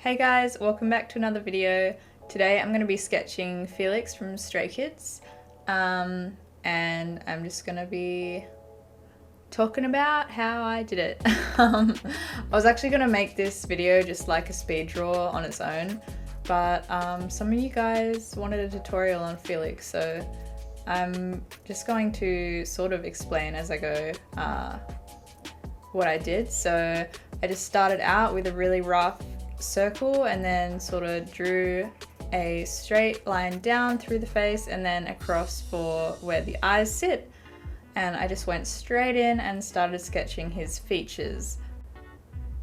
Hey guys, welcome back to another video. Today I'm going to be sketching Felix from Stray Kids, and I'm just going to be talking about how I did it. I was actually going to make this video just like a speed draw on its own, but some of you guys wanted a tutorial on Felix, so I'm just going to sort of explain as I go what I did. So I just started out with a really rough circle and then sort of drew a straight line down through the face and then across for where the eyes sit, and I just went straight in and started sketching his features.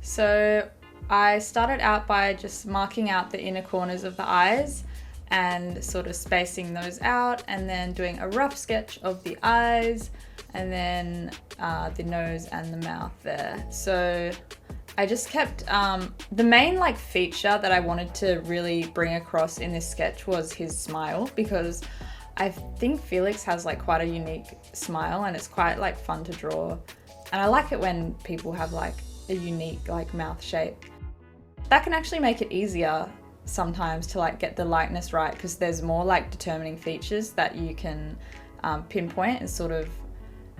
So I started out by just marking out the inner corners of the eyes and sort of spacing those out, and then doing a rough sketch of the eyes and then the nose and the mouth there. So I just kept, the main feature that I wanted to really bring across in this sketch was his smile, because I think Felix has quite a unique smile and it's quite fun to draw. And I like it when people have a unique mouth shape. That can actually make it easier sometimes to get the likeness right, because there's more determining features that you can pinpoint and sort of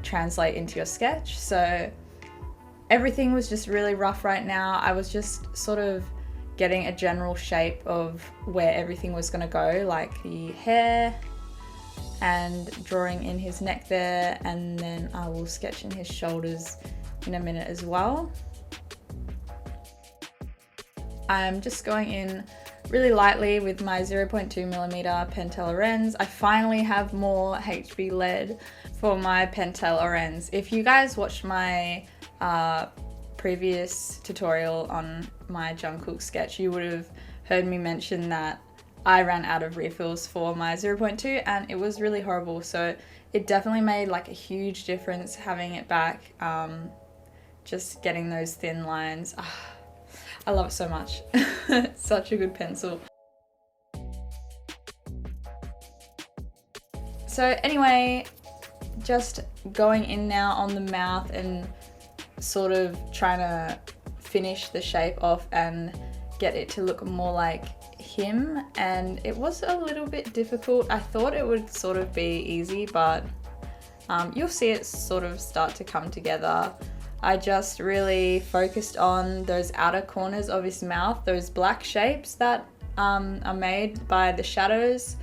translate into your sketch. So everything was just really rough right now. I was just sort of getting a general shape of where everything was going to go, like the hair, and drawing in his neck there, and then I will sketch in his shoulders in a minute as well. I'm just going in really lightly with my 0.2mm Pentel Lens. I finally have more HB lead for my Pentel Lens. If you guys watched my previous tutorial on my Jungkook sketch, you would have heard me mention that I ran out of refills for my 0.2 and it was really horrible. So it definitely made a huge difference having it back, just getting those thin lines. I love it so much. It's such a good pencil. So anyway, just going in now on the mouth and sort of trying to finish the shape off and get it to look more like him, and it was a little bit difficult. I thought it would sort of be easy, but you'll see it sort of start to come together. I just really focused on those outer corners of his mouth, those black shapes that are made by the shadows.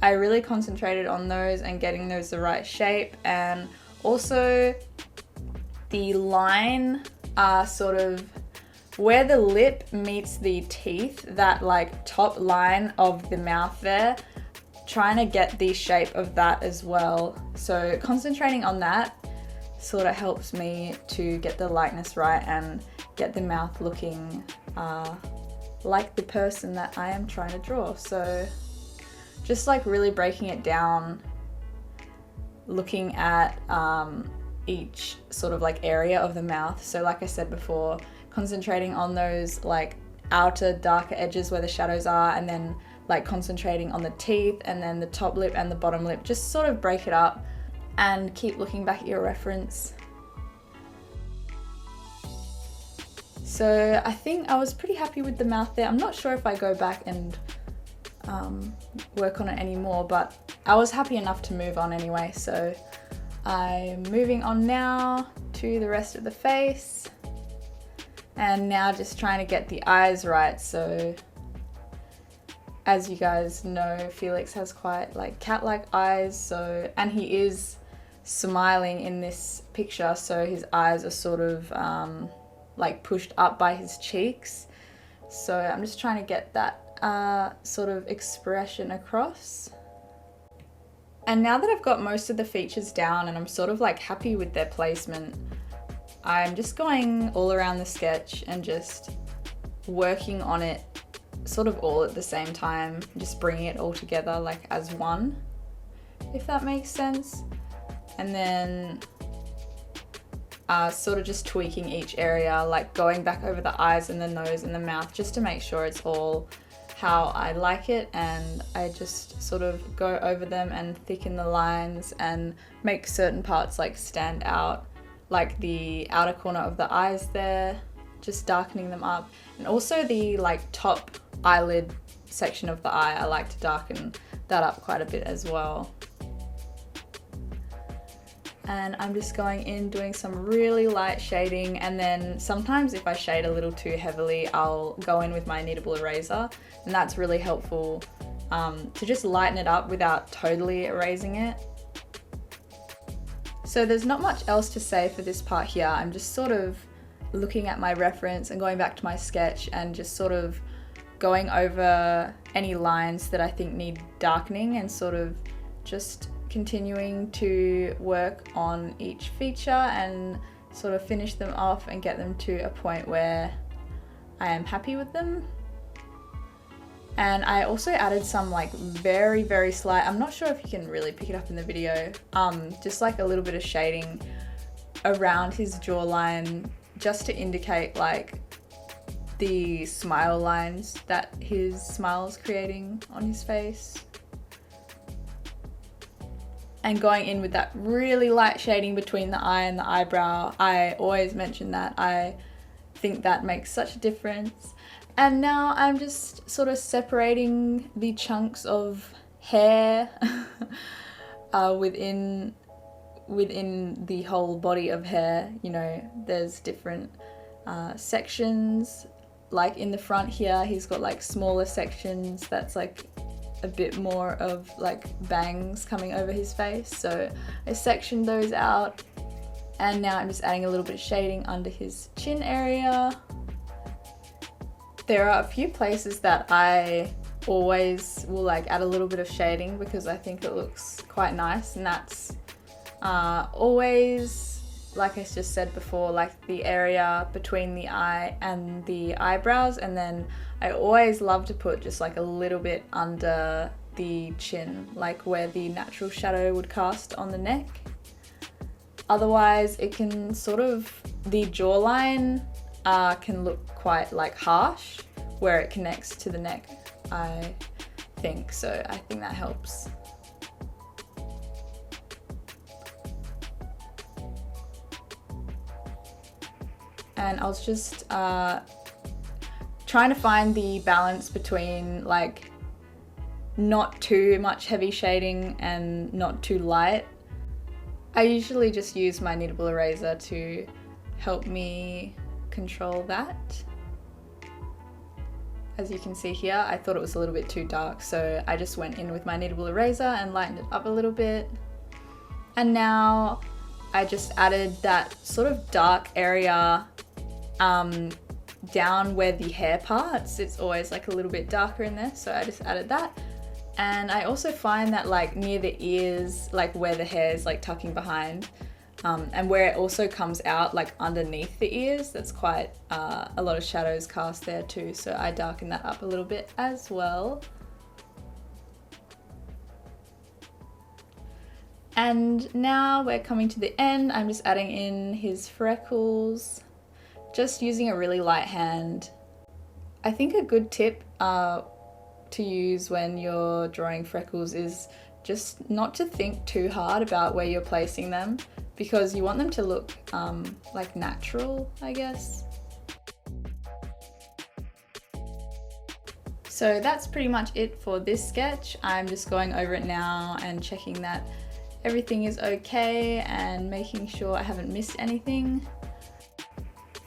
I really concentrated on those and getting those the right shape, and also the line sort of where the lip meets the teeth, that top line of the mouth there, trying to get the shape of that as well. So concentrating on that sort of helps me to get the likeness right and get the mouth looking like the person that I am trying to draw. So just really breaking it down, looking at each sort of area of the mouth. So like I said before, concentrating on those outer darker edges where the shadows are, and then concentrating on the teeth and then the top lip and the bottom lip. Just sort of break it up and keep looking back at your reference. So I think I was pretty happy with the mouth there. I'm not sure if I go back and work on it anymore, but I was happy enough to move on anyway. So I'm moving on now to the rest of the face, and now just trying to get the eyes right. So as you guys know, Felix has quite cat-like eyes, so, and he is smiling in this picture, so his eyes are sort of pushed up by his cheeks. So I'm just trying to get that sort of expression across. And now that I've got most of the features down and I'm sort of happy with their placement, I'm just going all around the sketch and just working on it sort of all at the same time, just bringing it all together as one, if that makes sense. And then sort of just tweaking each area, going back over the eyes and the nose and the mouth, just to make sure it's all how I like it. And I just sort of go over them and thicken the lines and make certain parts stand out, like the outer corner of the eyes there, just darkening them up. And also the like top eyelid section of the eye, I like to darken that up quite a bit as well. And I'm just going in doing some really light shading, and then sometimes if I shade a little too heavily, I'll go in with my kneadable eraser, and that's really helpful to just lighten it up without totally erasing it. So there's not much else to say for this part here. I'm just sort of looking at my reference and going back to my sketch and just sort of going over any lines that I think need darkening and sort of just continuing to work on each feature and sort of finish them off and get them to a point where I am happy with them. And I also added some like very, very slight, I'm not sure if you can really pick it up in the video, just like a little bit of shading around his jawline just to indicate like the smile lines that his smile is creating on his face. And going in with that really light shading between the eye and the eyebrow. I always mention that. I think that makes such a difference. And now I'm just sort of separating the chunks of hair within the whole body of hair. You know, there's different sections. Like in the front here, he's got like smaller sections that's like a bit more of like bangs coming over his face. So I sectioned those out, and now I'm just adding a little bit of shading under his chin area. There are a few places that I always will like add a little bit of shading because I think it looks quite nice, and that's always, like I just said before, like the area between the eye and the eyebrows, and then I always love to put just like a little bit under the chin, like where the natural shadow would cast on the neck. Otherwise it can sort of, the jawline can look quite like harsh where it connects to the neck, I think. So I think that helps. And I was just trying to find the balance between like not too much heavy shading and not too light. I usually just use my kneadable eraser to help me control that. As you can see here, I thought it was a little bit too dark, so I just went in with my kneadable eraser and lightened it up a little bit. And now I just added that sort of dark area down where the hair parts. It's always like a little bit darker in there, so I just added that. And I also find that like near the ears, like where the hair is like tucking behind, and where it also comes out like underneath the ears, that's quite a lot of shadows cast there too, so I darken that up a little bit as well. And now we're coming to the end. I'm just adding in his freckles, just using a really light hand. I think a good tip to use when you're drawing freckles is just not to think too hard about where you're placing them, because you want them to look like natural, I guess. So that's pretty much it for this sketch. I'm just going over it now and checking that everything is okay and making sure I haven't missed anything.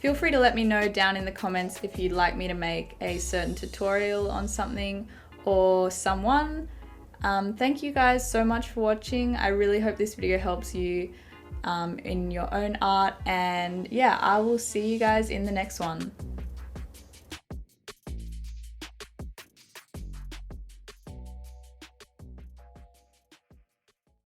Feel free to let me know down in the comments if you'd like me to make a certain tutorial on something or someone. Thank you guys so much for watching. I really hope this video helps you in your own art, and yeah, I will see you guys in the next one.